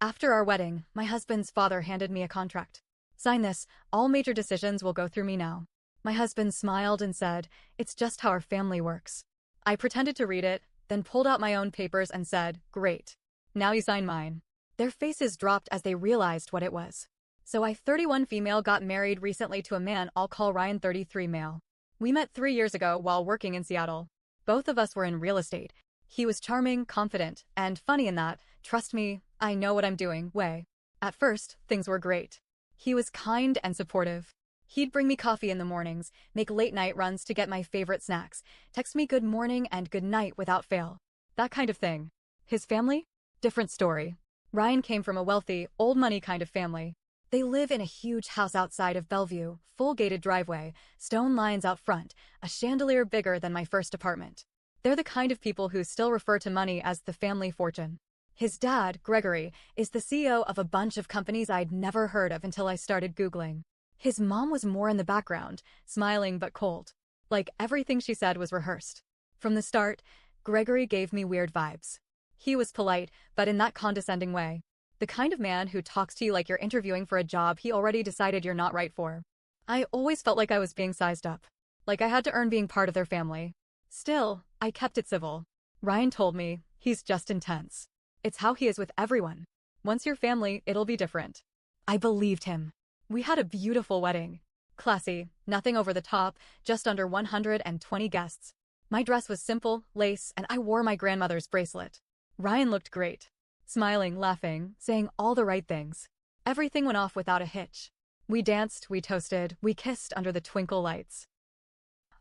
After our wedding, my husband's father handed me a contract. Sign this, all major decisions will go through me now. My husband smiled and said, it's just how our family works. I pretended to read it, then pulled out my own papers and said, great. Now you sign mine. Their faces dropped as they realized what it was. So I, 31 female, got married recently to a man I'll call Ryan, 33 male. We met 3 years ago while working in Seattle. Both of us were in real estate. He was charming, confident, and funny in that, trust me, I know what I'm doing, way. At first, things were great. He was kind and supportive. He'd bring me coffee in the mornings, make late-night runs to get my favorite snacks, text me good morning and good night without fail. That kind of thing. His family? Different story. Ryan came from a wealthy, old-money kind of family. They live in a huge house outside of Bellevue, full gated driveway, stone lines out front, a chandelier bigger than my first apartment. They're the kind of people who still refer to money as the family fortune. His dad, Gregory, is the CEO of a bunch of companies I'd never heard of until I started Googling. His mom was more in the background, smiling but cold. Like everything she said was rehearsed. From the start, Gregory gave me weird vibes. He was polite, but in that condescending way. The kind of man who talks to you like you're interviewing for a job he already decided you're not right for. I always felt like I was being sized up. Like I had to earn being part of their family. Still, I kept it civil. Ryan told me, he's just intense. It's how he is with everyone. Once you're family, it'll be different. I believed him. We had a beautiful wedding. Classy, nothing over the top, just under 120 guests. My dress was simple, lace, and I wore my grandmother's bracelet. Ryan looked great. Smiling, laughing, saying all the right things. Everything went off without a hitch. We danced, we toasted, we kissed under the twinkle lights.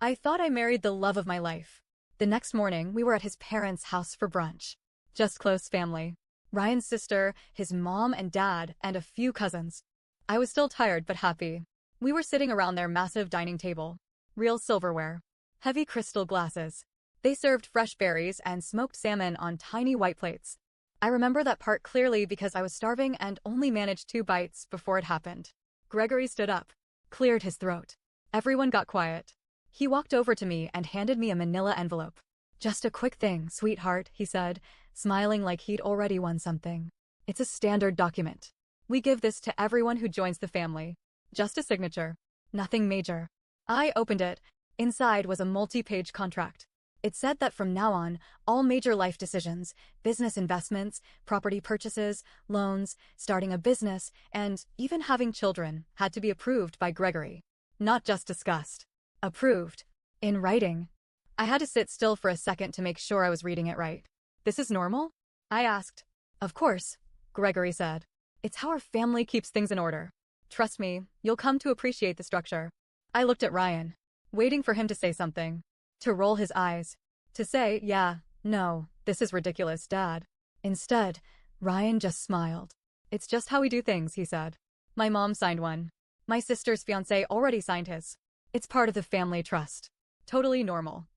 I thought I married the love of my life. The next morning, we were at his parents' house for brunch. Just close family. Ryan's sister, his mom and dad, and a few cousins. I was still tired but happy. We were sitting around their massive dining table. Real silverware. Heavy crystal glasses. They served fresh berries and smoked salmon on tiny white plates. I remember that part clearly because I was starving and only managed 2 bites before it happened. Gregory stood up, cleared his throat. Everyone got quiet. He walked over to me and handed me a manila envelope. Just a quick thing, sweetheart, he said, smiling like he'd already won something. It's a standard document. We give this to everyone who joins the family. Just a signature. Nothing major. I opened it. Inside was a multi-page contract. It said that from now on, all major life decisions, business investments, property purchases, loans, starting a business, and even having children had to be approved by Gregory. Not just discussed. Approved. In writing. I had to sit still for a second to make sure I was reading it right. This is normal? I asked. Of course, Gregory said. It's how our family keeps things in order. Trust me, you'll come to appreciate the structure. I looked at Ryan, waiting for him to say something. To roll his eyes. To say, yeah, no, this is ridiculous, Dad. Instead, Ryan just smiled. It's just how we do things, he said. My mom signed one. My sister's fiancé already signed his. It's part of the family trust. Totally normal.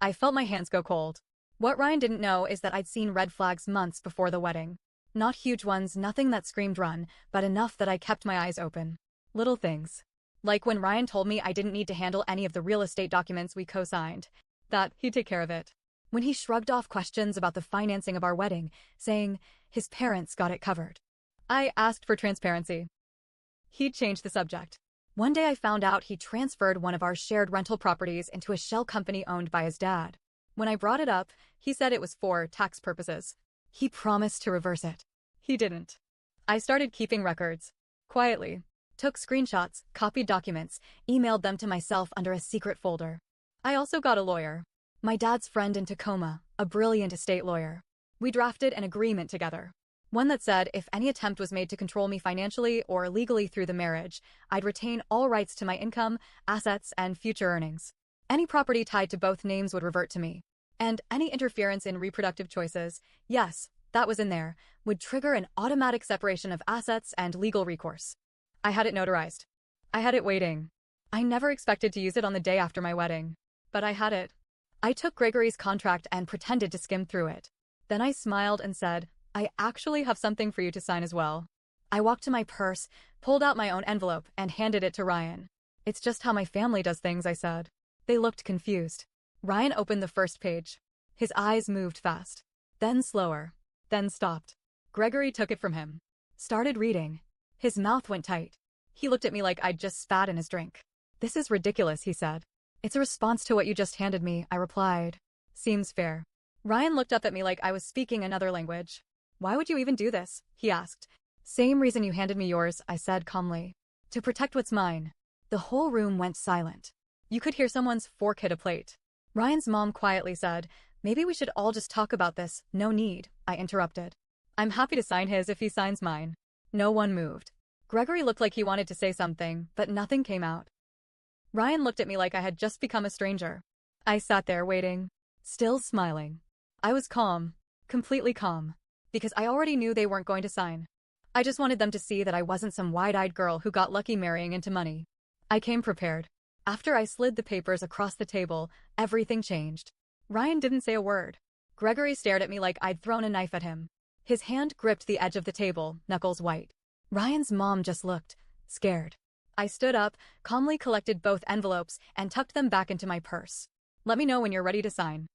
I felt my hands go cold. What Ryan didn't know is that I'd seen red flags months before the wedding. Not huge ones, nothing that screamed run, but enough that I kept my eyes open. Little things. Like when Ryan told me I didn't need to handle any of the real estate documents we co-signed. That he'd take care of it. When he shrugged off questions about the financing of our wedding, saying his parents got it covered. I asked for transparency. He'd changed the subject. One day I found out he transferred one of our shared rental properties into a shell company owned by his dad. When I brought it up, he said it was for tax purposes. He promised to reverse it. He didn't. I started keeping records. Quietly. Took screenshots, copied documents, emailed them to myself under a secret folder. I also got a lawyer. My dad's friend in Tacoma, a brilliant estate lawyer. We drafted an agreement together. One that said if any attempt was made to control me financially or legally through the marriage, I'd retain all rights to my income, assets, and future earnings. Any property tied to both names would revert to me. And any interference in reproductive choices, yes, that was in there, would trigger an automatic separation of assets and legal recourse. I had it notarized. I had it waiting. I never expected to use it on the day after my wedding. But I had it. I took Gregory's contract and pretended to skim through it. Then I smiled and said, I actually have something for you to sign as well. I walked to my purse, pulled out my own envelope, and handed it to Ryan. It's just how my family does things, I said. They looked confused. Ryan opened the first page. His eyes moved fast. Then slower. Then stopped. Gregory took it from him. Started reading. His mouth went tight. He looked at me like I'd just spat in his drink. "This is ridiculous," he said. "It's a response to what you just handed me," I replied. "Seems fair." Ryan looked up at me like I was speaking another language. "Why would you even do this?" he asked. "Same reason you handed me yours," I said calmly. "To protect what's mine." The whole room went silent. You could hear someone's fork hit a plate. Ryan's mom quietly said, "Maybe we should all just talk about this." "No need," I interrupted. "I'm happy to sign his if he signs mine." No one moved. Gregory looked like he wanted to say something, but nothing came out. Ryan looked at me like I had just become a stranger. I sat there waiting, still smiling. I was calm, completely calm, because I already knew they weren't going to sign. I just wanted them to see that I wasn't some wide-eyed girl who got lucky marrying into money. I came prepared. After I slid the papers across the table, everything changed. Ryan didn't say a word. Gregory stared at me like I'd thrown a knife at him. His hand gripped the edge of the table, knuckles white. Ryan's mom just looked, scared. I stood up, calmly collected both envelopes, and tucked them back into my purse. "Let me know when you're ready to sign.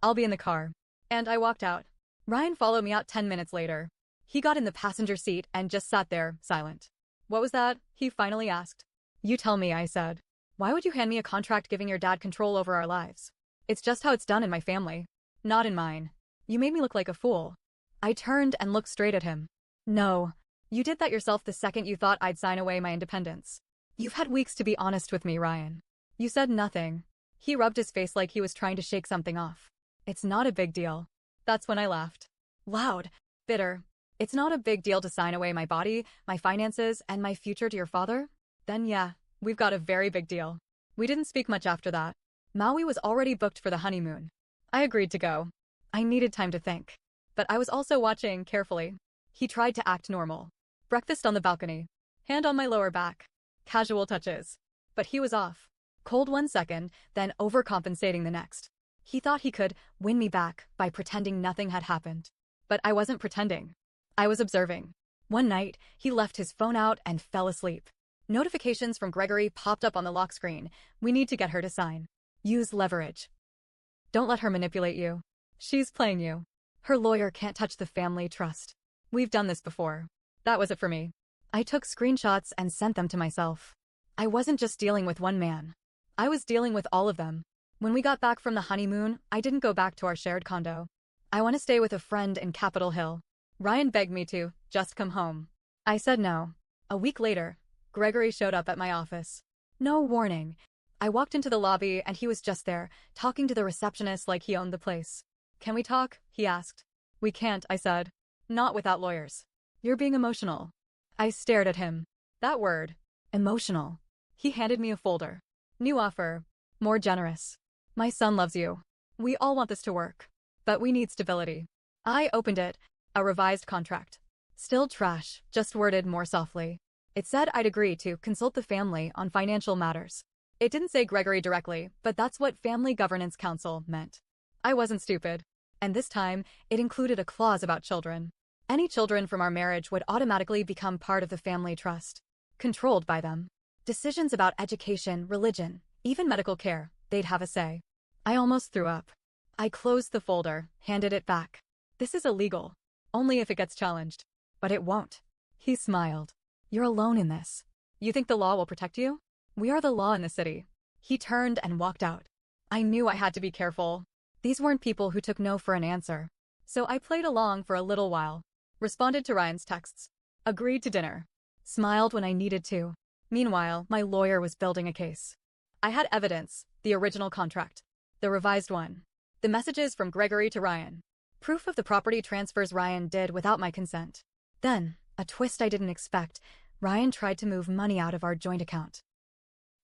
I'll be in the car." And I walked out. Ryan followed me out 10 minutes later. He got in the passenger seat and just sat there, silent. "What was that?" he finally asked. "You tell me," I said. "Why would you hand me a contract giving your dad control over our lives? It's just how it's done in my family. Not in mine. You made me look like a fool." I turned and looked straight at him. "No. You did that yourself the second you thought I'd sign away my independence. You've had weeks to be honest with me, Ryan." You said nothing. He rubbed his face like he was trying to shake something off. "It's not a big deal." That's when I laughed. Loud, bitter. "It's not a big deal to sign away my body, my finances, and my future to your father? Then yeah, we've got a very big deal." We didn't speak much after that. Maui was already booked for the honeymoon. I agreed to go. I needed time to think. But I was also watching carefully. He tried to act normal. Breakfast on the balcony. Hand on my lower back. Casual touches. But he was off. Cold 1 second, then overcompensating the next. He thought he could win me back by pretending nothing had happened. But I wasn't pretending. I was observing. One night, he left his phone out and fell asleep. Notifications from Gregory popped up on the lock screen. "We need to get her to sign. Use leverage. Don't let her manipulate you. She's playing you. Her lawyer can't touch the family trust. We've done this before." That was it for me. I took screenshots and sent them to myself. I wasn't just dealing with one man. I was dealing with all of them. When we got back from the honeymoon, I didn't go back to our shared condo. "I want to stay with a friend in Capitol Hill." Ryan begged me to just come home. I said no. A week later, Gregory showed up at my office. No warning. I walked into the lobby and he was just there, talking to the receptionist like he owned the place. "Can we talk?" he asked. "We can't," I said. "Not without lawyers." "You're being emotional." I stared at him. That word. Emotional. He handed me a folder. "New offer. More generous. My son loves you. We all want this to work. But we need stability." I opened it. A revised contract. Still trash, just worded more softly. It said I'd agree to consult the family on financial matters. It didn't say Gregory directly, but that's what Family Governance Council meant. I wasn't stupid. And this time, it included a clause about children. Any children from our marriage would automatically become part of the family trust. Controlled by them. Decisions about education, religion, even medical care, they'd have a say. I almost threw up. I closed the folder, handed it back. "This is illegal. Only if it gets challenged." "But it won't." He smiled. "You're alone in this. You think the law will protect you? We are the law in the city." He turned and walked out. I knew I had to be careful. These weren't people who took no for an answer. So I played along for a little while. Responded to Ryan's texts. Agreed to dinner. Smiled when I needed to. Meanwhile, my lawyer was building a case. I had evidence, the original contract. The revised one. The messages from Gregory to Ryan. Proof of the property transfers Ryan did without my consent. Then, a twist I didn't expect, Ryan tried to move money out of our joint account.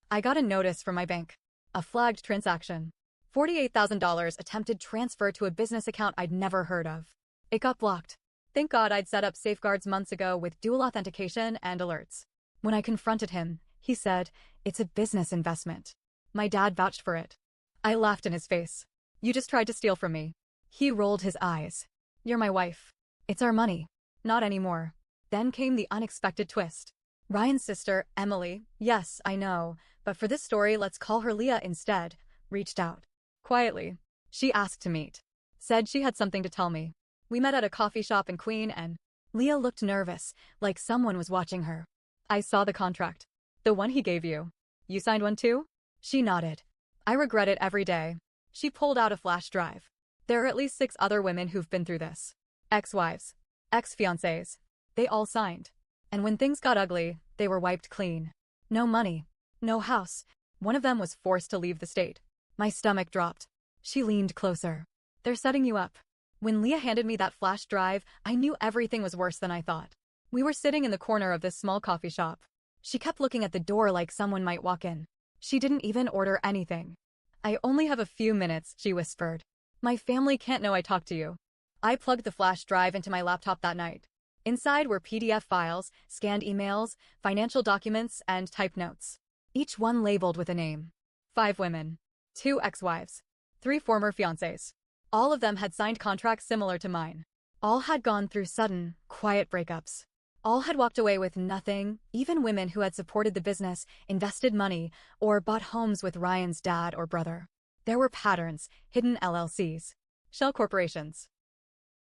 I got a notice from my bank. A flagged transaction. $48,000 attempted transfer to a business account I'd never heard of. It got blocked. Thank God I'd set up safeguards months ago with dual authentication and alerts. When I confronted him, he said, "It's a business investment. My dad vouched for it." I laughed in his face. "You just tried to steal from me." He rolled his eyes. "You're my wife. It's our money." "Not anymore." Then came the unexpected twist. Ryan's sister, Emily, yes, I know, but for this story let's call her Leah instead, reached out. Quietly. She asked to meet. Said she had something to tell me. We met at a coffee shop in Queen and Leah looked nervous, like someone was watching her. I saw the contract. The one he gave you. You signed one too? She nodded. I regret it every day. She pulled out a flash drive. There are at least 6 other women who've been through this. Ex-wives. Ex-fiancés. They all signed. And when things got ugly, they were wiped clean. No money. No house. One of them was forced to leave the state. My stomach dropped. She leaned closer. They're setting you up. When Leah handed me that flash drive, I knew everything was worse than I thought. We were sitting in the corner of this small coffee shop. She kept looking at the door like someone might walk in. She didn't even order anything. I only have a few minutes, she whispered. My family can't know I talked to you. I plugged the flash drive into my laptop that night. Inside were PDF files, scanned emails, financial documents, and typed notes. Each one labeled with a name. 5 women. 2 ex-wives. 3 former fiancés. All of them had signed contracts similar to mine. All had gone through sudden, quiet breakups. All had walked away with nothing, even women who had supported the business, invested money, or bought homes with Ryan's dad or brother. There were patterns, hidden LLCs. Shell corporations.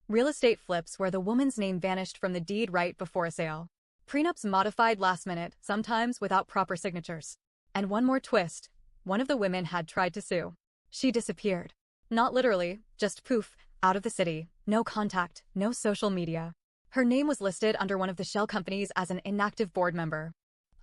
Real estate flips where the woman's name vanished from the deed right before a sale. Prenups modified last minute, sometimes without proper signatures. And one more twist. One of the women had tried to sue. She disappeared. Not literally, just poof, out of the city, no contact, no social media. Her name was listed under one of the shell companies as an inactive board member.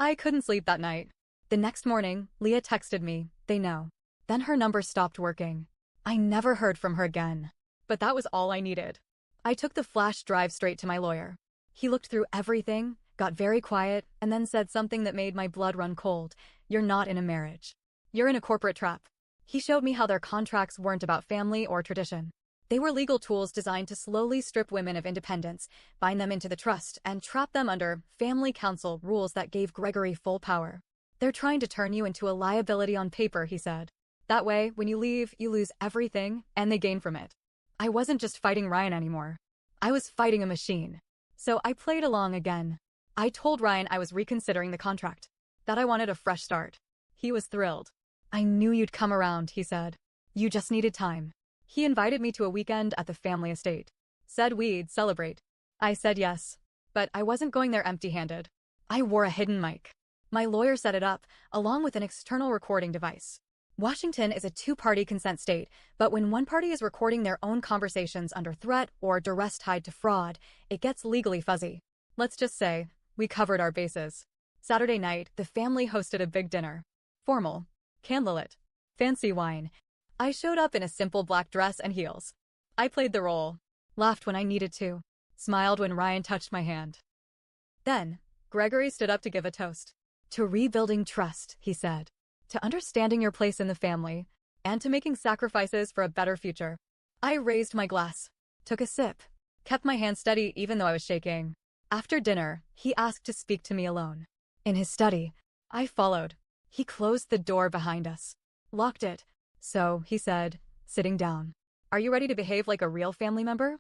I couldn't sleep that night. The next morning, Leah texted me, they know. Then her number stopped working. I never heard from her again. But that was all I needed. I took the flash drive straight to my lawyer. He looked through everything, got very quiet, and then said something that made my blood run cold. You're not in a marriage. You're in a corporate trap. He showed me how their contracts weren't about family or tradition. They were legal tools designed to slowly strip women of independence, bind them into the trust, and trap them under family council rules that gave Gregory full power. They're trying to turn you into a liability on paper, he said. That way, when you leave, you lose everything, and they gain from it. I wasn't just fighting Ryan anymore. I was fighting a machine. So I played along again. I told Ryan I was reconsidering the contract, that I wanted a fresh start. He was thrilled. I knew you'd come around, he said. You just needed time. He invited me to a weekend at the family estate. Said we'd celebrate. I said yes. But I wasn't going there empty-handed. I wore a hidden mic. My lawyer set it up, along with an external recording device. Washington is a 2-party consent state, but when one party is recording their own conversations under threat or duress tied to fraud, it gets legally fuzzy. Let's just say, we covered our bases. Saturday night, the family hosted a big dinner. Formal. Candlelit. Fancy wine. I showed up in a simple black dress and heels. I played the role. Laughed when I needed to. Smiled when Ryan touched my hand. Then, Gregory stood up to give a toast. To rebuilding trust, he said. To understanding your place in the family. And to making sacrifices for a better future. I raised my glass. Took a sip. Kept my hand steady even though I was shaking. After dinner, he asked to speak to me alone. In his study, I followed. He closed the door behind us. Locked it. So, he said, sitting down. Are you ready to behave like a real family member?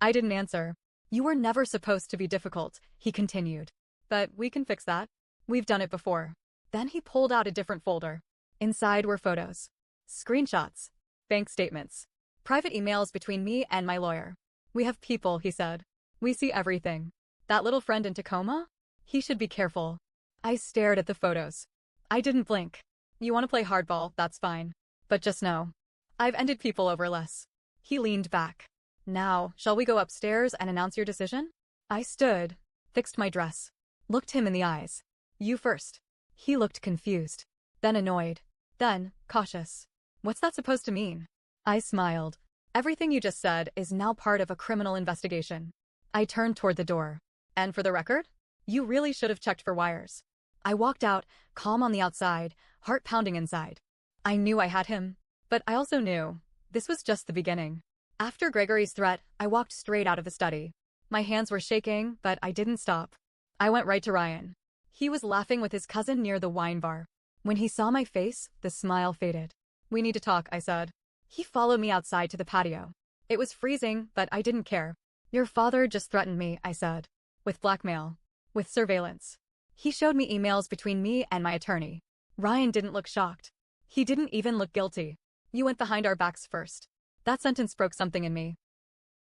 I didn't answer. You were never supposed to be difficult, he continued. But we can fix that. We've done it before. Then he pulled out a different folder. Inside were photos. Screenshots. Bank statements. Private emails between me and my lawyer. We have people, he said. We see everything. That little friend in Tacoma? He should be careful. I stared at the photos. I didn't blink. You want to play hardball, that's fine. But just know, I've ended people over less. He leaned back. Now, shall we go upstairs and announce your decision? I stood, fixed my dress, looked him in the eyes. You first. He looked confused, then annoyed, then cautious. What's that supposed to mean? I smiled. Everything you just said is now part of a criminal investigation. I turned toward the door. And for the record, you really should have checked for wires. I walked out, calm on the outside, heart pounding inside. I knew I had him, but I also knew this was just the beginning. After Gregory's threat, I walked straight out of the study. My hands were shaking, but I didn't stop. I went right to Ryan. He was laughing with his cousin near the wine bar. When he saw my face, the smile faded. We need to talk, I said. He followed me outside to the patio. It was freezing, but I didn't care. Your father just threatened me, I said. With blackmail. With surveillance. He showed me emails between me and my attorney. Ryan didn't look shocked. He didn't even look guilty. You went behind our backs first. That sentence broke something in me.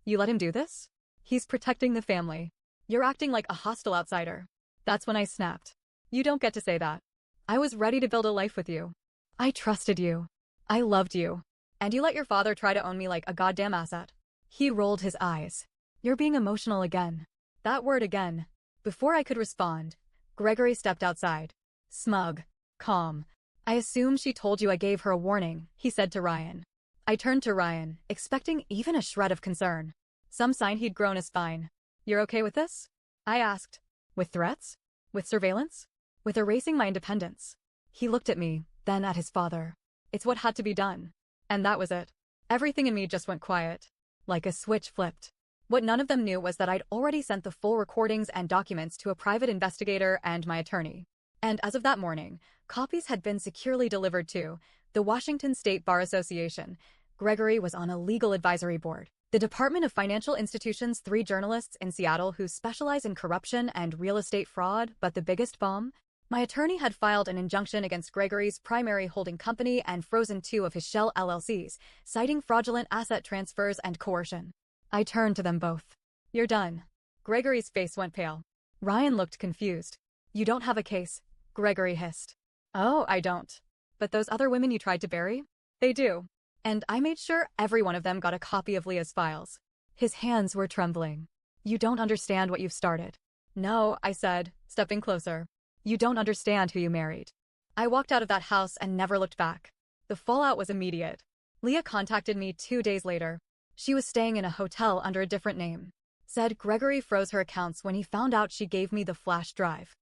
You let him do this? He's protecting the family. You're acting like a hostile outsider. That's when I snapped. You don't get to say that. I was ready to build a life with you. I trusted you. I loved you. And you let your father try to own me like a goddamn asset. He rolled his eyes. You're being emotional again. That word again. Before I could respond, Gregory stepped outside. Smug. Calm. I assume she told you I gave her a warning, he said to Ryan. I turned to Ryan, expecting even a shred of concern. Some sign he'd grown a spine. You're okay with this? I asked. With threats? With surveillance? With erasing my independence? He looked at me, then at his father. It's what had to be done. And that was it. Everything in me just went quiet. Like a switch flipped. What none of them knew was that I'd already sent the full recordings and documents to a private investigator and my attorney. And as of that morning, copies had been securely delivered to the Washington State Bar Association. Gregory was on a legal advisory board. The Department of Financial Institutions' 3 journalists in Seattle who specialize in corruption and real estate fraud, but the biggest bomb? My attorney had filed an injunction against Gregory's primary holding company and frozen 2 of his shell LLCs, citing fraudulent asset transfers and coercion. I turned to them both. You're done. Gregory's face went pale. Ryan looked confused. You don't have a case, Gregory hissed. Oh, I don't. But those other women you tried to bury? They do. And I made sure every one of them got a copy of Leah's files. His hands were trembling. You don't understand what you've started. No, I said, stepping closer. You don't understand who you married. I walked out of that house and never looked back. The fallout was immediate. Leah contacted me 2 days later. She was staying in a hotel under a different name. Said Gregory froze her accounts when he found out she gave me the flash drive.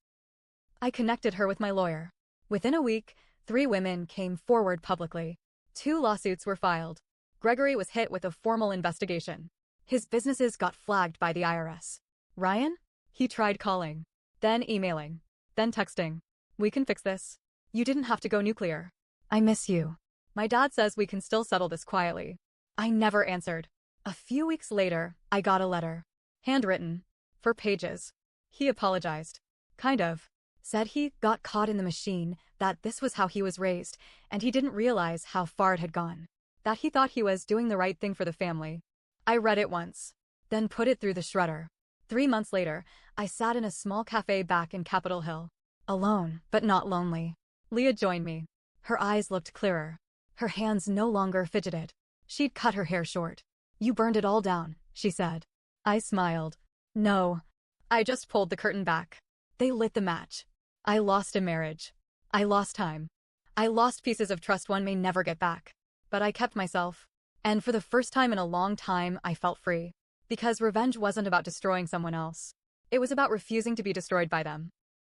I connected her with my lawyer. Within a week, 3 women came forward publicly. 2 lawsuits were filed. Gregory was hit with a formal investigation. His businesses got flagged by the IRS. Ryan? He tried calling, then emailing, then texting. We can fix this. You didn't have to go nuclear. I miss you. My dad says we can still settle this quietly. I never answered. A few weeks later, I got a letter. Handwritten. For pages. He apologized. Kind of. Said he got caught in the machine, that this was how he was raised, and he didn't realize how far it had gone. That he thought he was doing the right thing for the family. I read it once, then put it through the shredder. 3 months later, I sat in a small cafe back in Capitol Hill. Alone, but not lonely. Leah joined me. Her eyes looked clearer. Her hands no longer fidgeted. She'd cut her hair short. You burned it all down, she said. I smiled. No. I just pulled the curtain back. They lit the match. I lost a marriage. I lost time. I lost pieces of trust one may never get back. But I kept myself. And for the first time in a long time, I felt free. Because revenge wasn't about destroying someone else. It was about refusing to be destroyed by them.